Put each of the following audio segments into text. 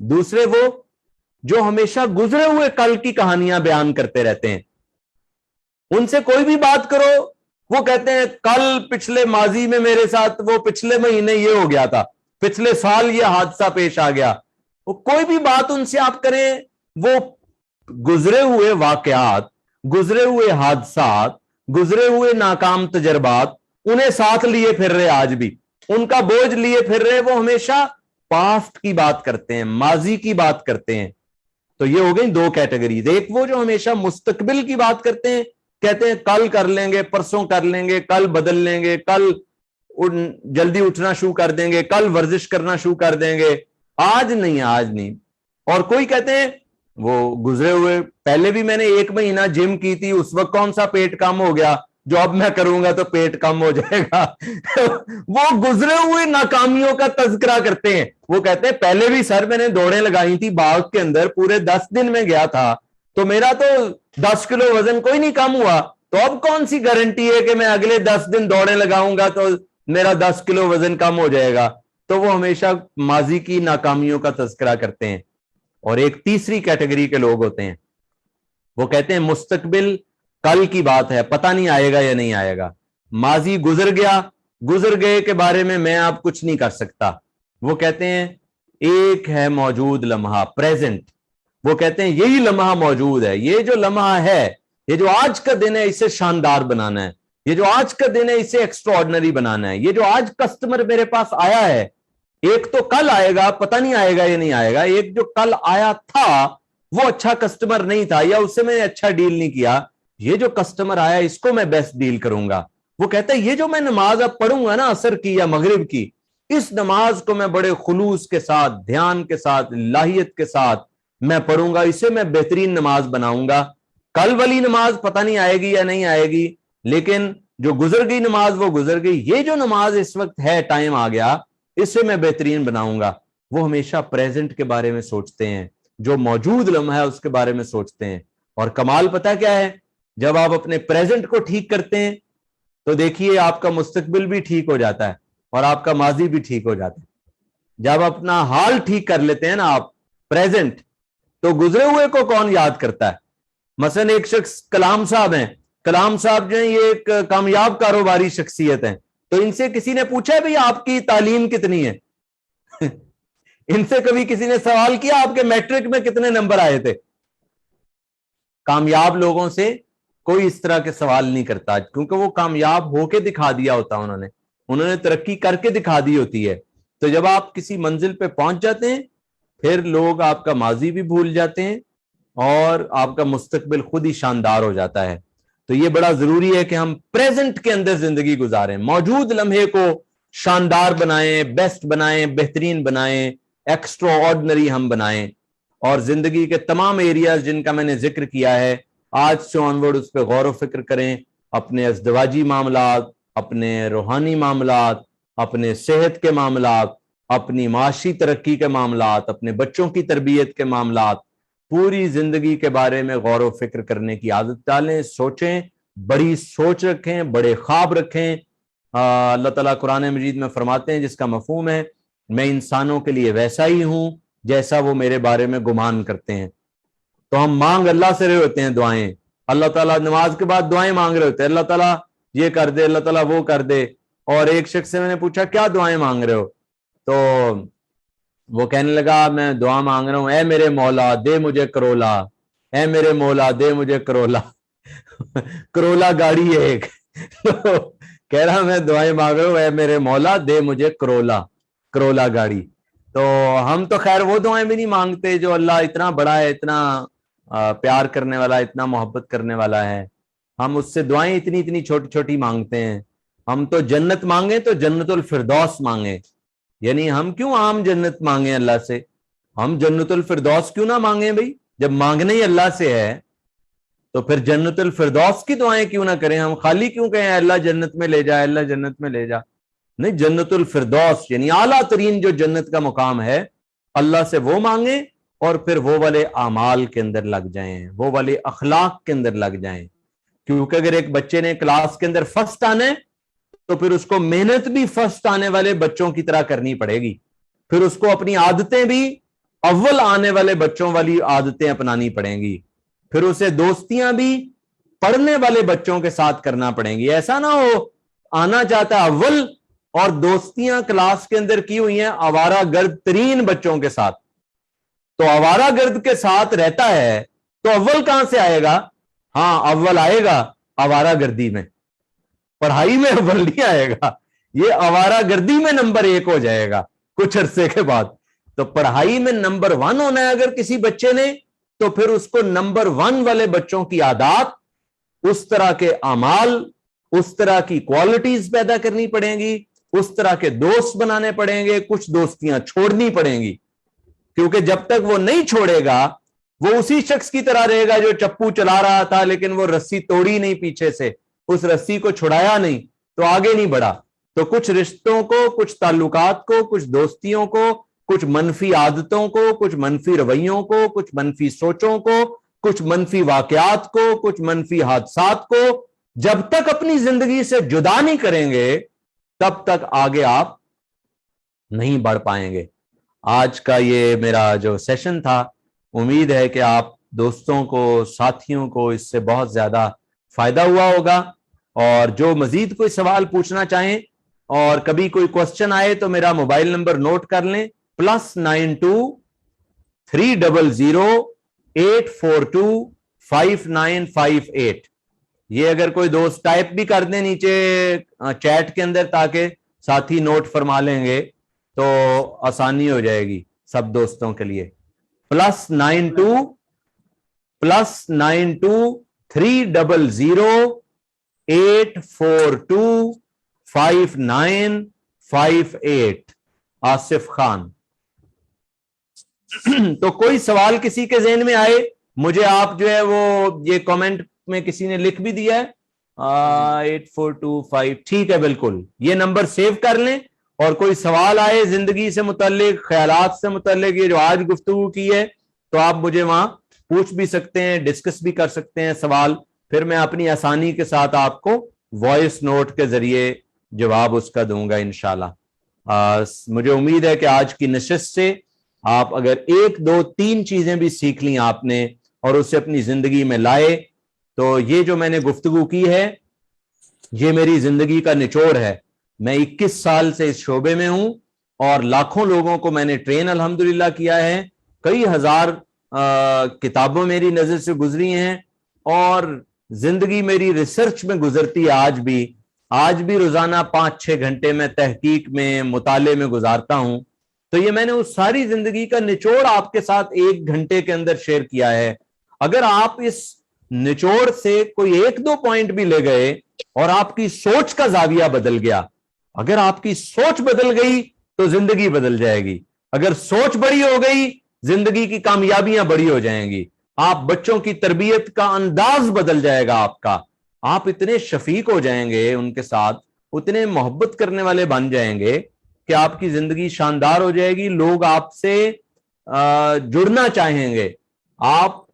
दूसरे वो जो हमेशा गुजरे हुए कल की कहानियां बयान करते रहते हैं। उनसे कोई भी बात करो वो कहते हैं कल पिछले माजी में मेरे साथ, वो पिछले महीने ये हो गया था, पिछले साल ये हादसा पेश आ गया। वो कोई भी बात उनसे आप करें, वो गुजरे हुए वाकयात, गुजरे हुए हादसात, गुजरे हुए नाकाम तजर्बात उन्हें साथ लिए फिर रहे, आज भी उनका बोझ लिए फिर रहे। वो हमेशा पास्ट की बात करते हैं, माजी की बात करते हैं। तो ये हो गई दो कैटेगरीज। एक वो जो हमेशा मुस्तकबिल की बात करते हैं, कहते हैं कल कर लेंगे, परसों कर लेंगे, कल बदल लेंगे, कल जल्दी उठना शुरू कर देंगे, कल वर्जिश करना शुरू कर देंगे, आज नहीं, आज नहीं। और कोई कहते हैं वो गुजरे हुए, पहले भी मैंने 1 महीना जिम की थी, उस वक्त कौन सा पेट कम हो गया, जो अब मैं करूंगा तो पेट कम हो जाएगा। वो गुजरे हुए नाकामियों का तज़किरा करते हैं। वो कहते हैं पहले भी सर मैंने दौड़ें लगाई थी बाग के अंदर, पूरे 10 दिन में गया था, तो मेरा तो 10 किलो वजन कोई नहीं कम हुआ, तो अब कौन सी गारंटी है कि मैं अगले 10 दिन दौड़ें लगाऊंगा तो मेरा 10 किलो वजन कम हो जाएगा। तो वो हमेशा माजी की नाकामियों का तज़किरा करते हैं। और एक तीसरी कैटेगरी के लोग होते हैं, वो कहते हैं मुस्तकबिल कल की बात है, पता नहीं आएगा या नहीं आएगा, माजी गुजर गया, गुजर गए के बारे में मैं अब कुछ नहीं कर सकता। वो कहते हैं एक है मौजूद लम्हा, प्रेजेंट। वो कहते हैं यही लम्हा मौजूद है, ये जो लम्हा है, ये जो आज का दिन है, इसे शानदार बनाना है, ये जो आज का दिन है इसे एक्स्ट्राऑर्डिनरी बनाना है। ये जो आज कस्टमर मेरे पास आया है, एक तो कल आएगा, पता नहीं आएगा या नहीं आएगा, एक जो कल आया था वो अच्छा कस्टमर नहीं था या उससे मैंने अच्छा डील नहीं किया, ये जो कस्टमर आया इसको मैं बेस्ट डील करूंगा। वो कहता है ये जो मैं नमाज अब पढ़ूंगा ना असर की या मगरिब की, इस नमाज को मैं बड़े खुलूस के साथ, ध्यान के साथ, लाहियत के साथ मैं पढ़ूंगा, इसे मैं बेहतरीन नमाज बनाऊंगा। कल वाली नमाज पता नहीं आएगी या नहीं आएगी, लेकिन जो गुजर गई नमाज वो गुजर गई, ये जो नमाज इस वक्त है, टाइम आ गया, इसे मैं बेहतरीन बनाऊंगा। वो हमेशा प्रेजेंट के बारे में सोचते हैं, जो मौजूद लम्हा है उसके बारे में सोचते हैं। और कमाल पता क्या है, जब आप अपने प्रेजेंट को ठीक करते हैं तो देखिए आपका मुस्तकबिल भी ठीक हो जाता है और आपका माजी भी ठीक हो जाता है। जब अपना हाल ठीक कर लेते हैं ना आप, प्रेजेंट, तो गुजरे हुए को कौन याद करता है। मसलन एक शख्स कलाम साहब हैं, कलाम साहब जो है ये एक कामयाब कारोबारी शख्सियत है, तो इनसे किसी ने पूछा भाई आपकी तालीम कितनी है? इनसे कभी किसी ने सवाल किया आपके मैट्रिक में कितने नंबर आए थे? कामयाब लोगों से कोई इस तरह के सवाल नहीं करता, क्योंकि वो कामयाब होके दिखा दिया होता, उन्होंने तरक्की करके दिखा दी होती है। तो जब आप किसी मंजिल पे पहुंच जाते हैं, फिर लोग आपका माजी भी भूल जाते हैं और आपका मुस्तकबिल खुद ही शानदार हो जाता है। तो ये बड़ा जरूरी है कि हम प्रेजेंट के अंदर जिंदगी गुजारें, मौजूद लम्हे को शानदार बनाएं, बेस्ट बनाएं, बेहतरीन बनाएं, एक्स्ट्रा ऑर्डिनरी हम बनाएं। और जिंदगी के तमाम एरियाज जिनका मैंने जिक्र किया है, आज से ऑनवर्ड उस पर गौर व फिक्र करें। अपने अज़दवाजी मामलात, अपने रूहानी मामलात, अपने सेहत के मामलात, अपनी माशी तरक्की के मामलात, अपने बच्चों की तरबियत के मामलात, पूरी जिंदगी के बारे में गौर व फिक्र करने की आदत डालें, सोचें, बड़ी सोच रखें, बड़े ख्वाब रखें। अल्लाह ताला कुरान मजीद में फरमाते हैं, जिसका मफहूम है मैं इंसानों के लिए वैसा ही हूं जैसा वो मेरे बारे में गुमान करते हैं। तो हम मांग अल्लाह से रहे होते हैं दुआएं, अल्लाह ताला नमाज के बाद दुआएं मांग रहे होते हैं, अल्लाह ताला ये कर दे, अल्लाह ताला वो कर दे। और एक शख्स से मैंने पूछा क्या दुआएं मांग रहे हो, तो वो कहने लगा मैं दुआ मांग रहा हूं, ए मेरे मौला दे मुझे करोला, ए मेरे मौला दे मुझे करोला। करोला गाड़ी है एक। तो कह रहा मैं दुआएं मांग रहा हूं, ए मेरे मौला दे मुझे करोला, करोला गाड़ी। तो हम तो खैर वो दुआएं भी नहीं मांगते जो अल्लाह इतना बड़ा है, इतना प्यार करने वाला, इतना मोहब्बत करने वाला है। हम उससे दुआएं इतनी इतनी छोटी छोटी मांगते हैं। हम तो जन्नत मांगे तो जन्नतुल फिरदौस मांगे, यानी हम क्यों आम जन्नत मांगे अल्लाह से, हम जन्नतुल फिरदौस क्यों ना मांगे भाई? जब मांगने ही अल्लाह से है तो फिर जन्नतुल फिरदौस की दुआएं क्यों ना करें? हम खाली क्यों कहें अल्लाह जन्नत में ले जा, अल्लाह जन्नत में ले जा? नहीं, जन्नतुल फिरदौस यानी आला तरीन जो जन्नत का मुकाम है, अल्लाह से वो मांगे और फिर वो वाले आमाल के अंदर लग जाएं, वो वाले अखलाक के अंदर लग जाएं। क्योंकि अगर एक बच्चे ने क्लास के अंदर फर्स्ट आना है तो फिर उसको मेहनत भी फर्स्ट आने वाले बच्चों की तरह करनी पड़ेगी, फिर उसको अपनी आदतें भी अव्वल आने वाले बच्चों वाली आदतें अपनानी पड़ेंगी, फिर उसे दोस्तियां भी पढ़ने वाले बच्चों के साथ करना पड़ेंगी। ऐसा ना हो आना चाहता है अव्वल और दोस्तियां क्लास के अंदर की हुई हैं आवारा गर्द तरीन बच्चों के साथ, तो आवारा गर्द के साथ रहता है तो अव्वल कहां से आएगा? हाँ, अव्वल आएगा आवारा गर्दी में, पढ़ाई में अव्वल नहीं आएगा, ये आवारा गर्दी में नंबर 1 हो जाएगा कुछ अरसे के बाद। तो पढ़ाई में नंबर 1 होना है अगर किसी बच्चे ने, तो फिर उसको नंबर 1 वाले बच्चों की आदत, उस तरह के अमाल, उस तरह की क्वालिटीज पैदा करनी पड़ेंगी, उस तरह के दोस्त बनाने पड़ेंगे, कुछ दोस्तियां छोड़नी पड़ेंगी, क्योंकि जब तक वो नहीं छोड़ेगा वो उसी शख्स की तरह रहेगा जो चप्पू चला रहा था लेकिन वो रस्सी तोड़ी नहीं पीछे से, उस रस्सी को छुड़ाया नहीं तो आगे नहीं बढ़ा। तो कुछ रिश्तों को, कुछ ताल्लुकात को, कुछ दोस्तियों को, कुछ मनफी आदतों को, कुछ मनफी रवैयों को, कुछ मनफी सोचों को, कुछ मनफी वाकयात को, कुछ मनफी हादसात को जब तक अपनी जिंदगी से जुदा नहीं करेंगे तब तक आगे आप नहीं बढ़ पाएंगे। आज का ये मेरा जो सेशन था, उम्मीद है कि आप दोस्तों को, साथियों को इससे बहुत ज्यादा फायदा हुआ होगा। और जो मजीद कोई सवाल पूछना चाहें और कभी कोई क्वेश्चन आए तो मेरा मोबाइल नंबर नोट कर लें, +92 300 842 5958। ये अगर कोई दोस्त टाइप भी कर दे नीचे चैट के अंदर ताकि साथी नोट फरमा लेंगे तो आसानी हो जाएगी सब दोस्तों के लिए। +92 300 842 5958। आसिफ खान। तो कोई सवाल किसी के ज़हन में आए, मुझे आप जो है वो ये कमेंट में किसी ने लिख भी दिया है 8425, ठीक है, बिल्कुल ये नंबर सेव कर लें। और कोई सवाल आए जिंदगी से मुतल्लिक, ख्यालात से मुतल्लिक, ये जो आज गुफ्तगू की है, तो आप मुझे वहां पूछ भी सकते हैं, डिस्कस भी कर सकते हैं सवाल, फिर मैं अपनी आसानी के साथ आपको वॉइस नोट के जरिए जवाब उसका दूंगा इंशाल्लाह। मुझे उम्मीद है कि आज की नशिस्त से आप अगर 1 2 3 चीजें भी सीख ली आपने और उसे अपनी जिंदगी में लाए, तो ये जो मैंने गुफ्तगू की है ये मेरी जिंदगी का निचोड़ है। मैं 21 साल से इस शोबे में हूं और लाखों लोगों को मैंने ट्रेन अल्हम्दुलिल्लाह किया है, कई हजार किताबों मेरी नजर से गुजरी हैं और जिंदगी मेरी रिसर्च में गुजरती है। आज भी रोजाना 5-6 घंटे में तहकीक में, मुताले में गुजारता हूं। तो ये मैंने उस सारी जिंदगी का निचोड़ आपके साथ 1 घंटे के अंदर शेयर किया है। अगर आप इस निचोड़ से कोई 1-2 पॉइंट भी ले गए और आपकी सोच का जाविया बदल गया, अगर आपकी सोच बदल गई तो जिंदगी बदल जाएगी। अगर सोच बड़ी हो गई, जिंदगी की कामयाबियां बड़ी हो जाएंगी। आप बच्चों की तरबियत का अंदाज बदल जाएगा आपका, आप इतने शफीक हो जाएंगे उनके साथ, उतने मोहब्बत करने वाले बन जाएंगे कि आपकी जिंदगी शानदार हो जाएगी। लोग आपसे जुड़ना चाहेंगे। आप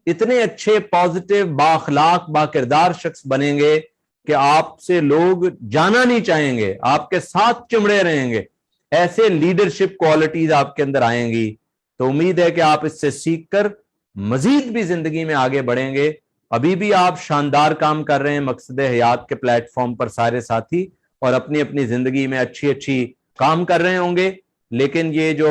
इतने अच्छे, पॉजिटिव, बाखलाक, बाकिरदार शख्स बनेंगे कि आपसे लोग जाना नहीं चाहेंगे, आपके साथ चिमड़े रहेंगे। ऐसे लीडरशिप क्वालिटीज आपके अंदर आएंगी। तो उम्मीद है कि आप इससे सीखकर मजीद भी जिंदगी में आगे बढ़ेंगे। अभी भी आप शानदार काम कर रहे हैं मकसद हयात के प्लेटफॉर्म पर सारे साथी, और अपनी अपनी जिंदगी में अच्छी काम कर रहे होंगे। लेकिन ये जो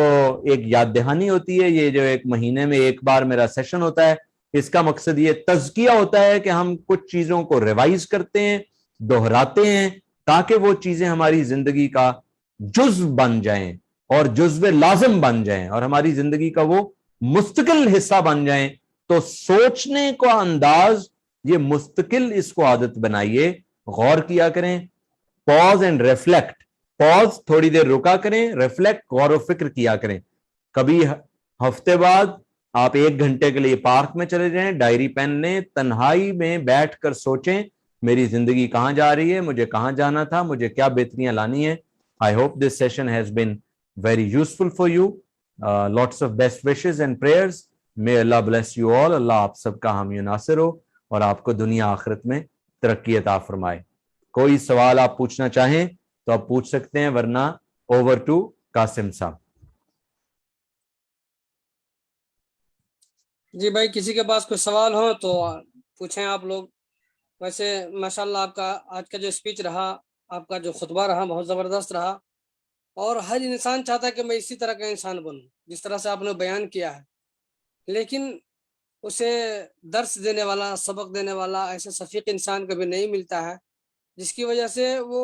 एक याद दहानी होती है, ये जो 1 महीने में 1 बार मेरा सेशन होता है, इसका मकसद ये तज़किया होता है कि हम कुछ चीजों को रिवाइज करते हैं, दोहराते हैं, ताकि वो चीजें हमारी जिंदगी का जुज़्व बन जाएं और जुज़्व लाज़िम बन जाएं और हमारी जिंदगी का वो मुस्तकिल हिस्सा बन जाएं। तो सोचने का अंदाज, ये मुस्तकिल, इसको आदत बनाइए, गौर किया करें, पॉज एंड रिफ्लेक्ट। पॉज, थोड़ी देर रुका करें, रिफ्लेक्ट, गौर व फिक्र किया करें। कभी हफ्ते बाद आप 1 घंटे के लिए पार्क में चले जाएं, डायरी पेन लें, तन्हाई में बैठकर सोचें मेरी जिंदगी कहां जा रही है, मुझे कहां जाना था, मुझे क्या बेहतरियां लानी है। I hope this session has been very useful for you. Lots of best wishes and prayers. May Allah bless you all. अल्लाह आप सबका हामी नासिर हो और आपको दुनिया आखिरत में तरक्की अता फरमाए। कोई सवाल आप पूछना चाहें तो आप पूछ सकते हैं, वरना ओवर टू कासिम साहब। جی بھائی، کسی کے پاس کوئی سوال ہو تو پوچھیں آپ لوگ. ویسے ماشاءاللہ آپ کا آج کا جو اسپیچ رہا، آپ کا جو خطبہ رہا، بہت زبردست رہا. اور ہر انسان چاہتا ہے کہ میں اسی طرح کا انسان بنوں جس طرح سے آپ نے بیان کیا ہے. لیکن اسے درس دینے والا، سبق دینے والا ایسے شفیق انسان کبھی نہیں ملتا ہے، جس کی وجہ سے وہ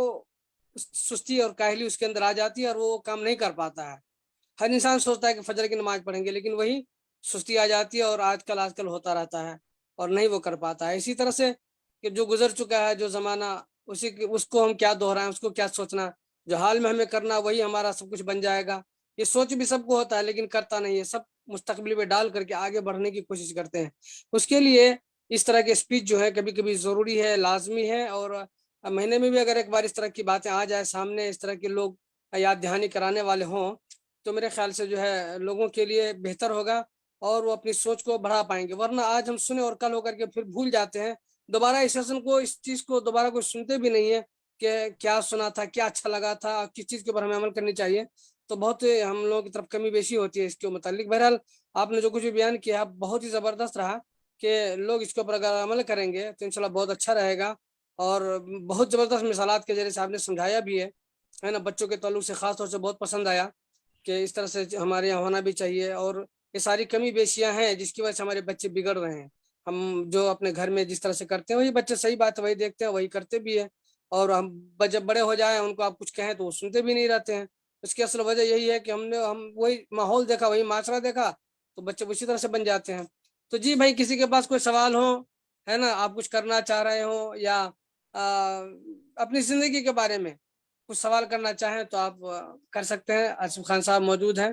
سستی اور کاہلی اس کے اندر آ جاتی ہے اور وہ کام نہیں کر پاتا ہے. ہر انسان سوچتا ہے کہ فجر کی نماز پڑھیں گے، لیکن وہی سستی آ جاتی ہے اور آج کل ہوتا رہتا ہے اور نہیں وہ کر پاتا ہے. اسی طرح سے کہ جو گزر چکا ہے جو زمانہ، اس کو ہم کیا دہرائیں، اس کو کیا سوچنا. جو حال میں ہمیں کرنا وہی ہمارا سب کچھ بن جائے گا. یہ سوچ بھی سب کو ہوتا ہے لیکن کرتا نہیں ہے. سب مستقبل میں ڈال کر کے آگے بڑھنے کی کوشش کرتے ہیں. اس کے لیے اس طرح کے اسپیچ جو ہے کبھی کبھی ضروری ہے، لازمی ہے. اور مہینے میں بھی اگر ایک بار اس طرح کی باتیں آ جائے سامنے، اس طرح کے لوگ یاد دہانی کرانے والے ہوں، تو میرے خیال سے جو ہے لوگوں کے لیے بہتر ہوگا اور وہ اپنی سوچ کو بڑھا پائیں گے. ورنہ آج ہم سنیں اور کل ہو کر کے پھر بھول جاتے ہیں. دوبارہ اس سیشن کو، اس چیز کو دوبارہ کوئی سنتے بھی نہیں ہے کہ کیا سنا تھا، کیا اچھا لگا تھا، کس چیز کے اوپر ہمیں عمل کرنی چاہیے. تو بہت ہم لوگوں کی طرف کمی بیشی ہوتی ہے اس کے متعلق. بہرحال آپ نے جو کچھ بھی بیان کیا بہت ہی زبردست رہا کہ لوگ اس کے اوپر اگر عمل کریں گے تو انشاءاللہ بہت اچھا رہے گا. اور بہت زبردست مثالات کے ذریعے سے آپ نے سمجھایا بھی ہے نا. بچوں کے تعلق سے خاص طور سے بہت پسند آیا کہ اس طرح سے ہمارے یہاں ہونا بھی چاہیے. اور یہ ساری کمی بیشیاں ہیں جس کی وجہ سے ہمارے بچے بگڑ رہے ہیں. ہم جو اپنے گھر میں جس طرح سے کرتے ہیں وہی بچے، صحیح بات ہے، وہی دیکھتے ہیں وہی کرتے بھی ہے. اور ہم جب بڑے ہو جائیں ان کو آپ کچھ کہیں تو وہ سنتے بھی نہیں رہتے ہیں. اس کی اصل وجہ یہی ہے کہ ہم وہی ماحول دیکھا، وہی معاشرہ دیکھا، تو بچے اسی طرح سے بن جاتے ہیں. تو جی بھائی، کسی کے پاس کوئی سوال ہو، ہے نا، آپ کچھ کرنا چاہ رہے ہو یا اپنی زندگی کے بارے میں کچھ سوال کرنا چاہیں تو آپ کر سکتے ہیں. آصف خان صاحب موجود ہیں.